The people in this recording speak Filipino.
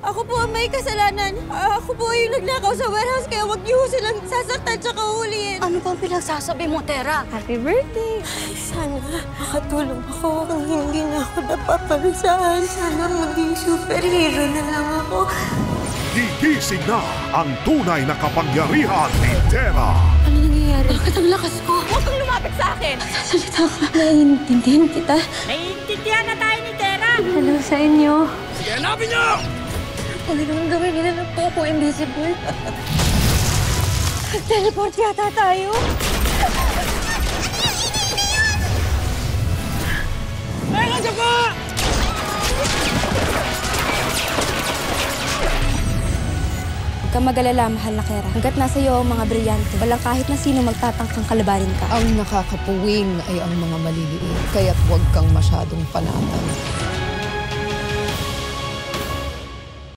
Ako po ang may kasalanan. Ako po yung nagnakaw sa warehouse, kaya wag niyo silang sasaktan tsaka uliin. Ano bang pinagsasabi mo, Tera? Happy birthday! Sana makatulong ako kung hindi na ako napapalisahan. Sana maging superhero na lang ako. Gigising na ang tunay na kapangyarihan ni Tera. Ano nangyayari? Bakit ang lakas ko? Huwag kang lumapit sa akin! Salita ka. Naiintindihan kita. Naiintindihan na tayo ni Tera! Hello sa inyo. Sige, hanapin niyo! Huwag naman gawin nila na po ako invisible. Teleport yata tayo. Meron siya pa! Huwag kang mag-alala, mahal na Kera. Hanggat nasa iyo ang mga brilyante, walang kahit na sino magtatangkang kalabanin ka. Ang nakakapuwing ay ang mga maliliit, kaya't huwag kang masyadong panatag.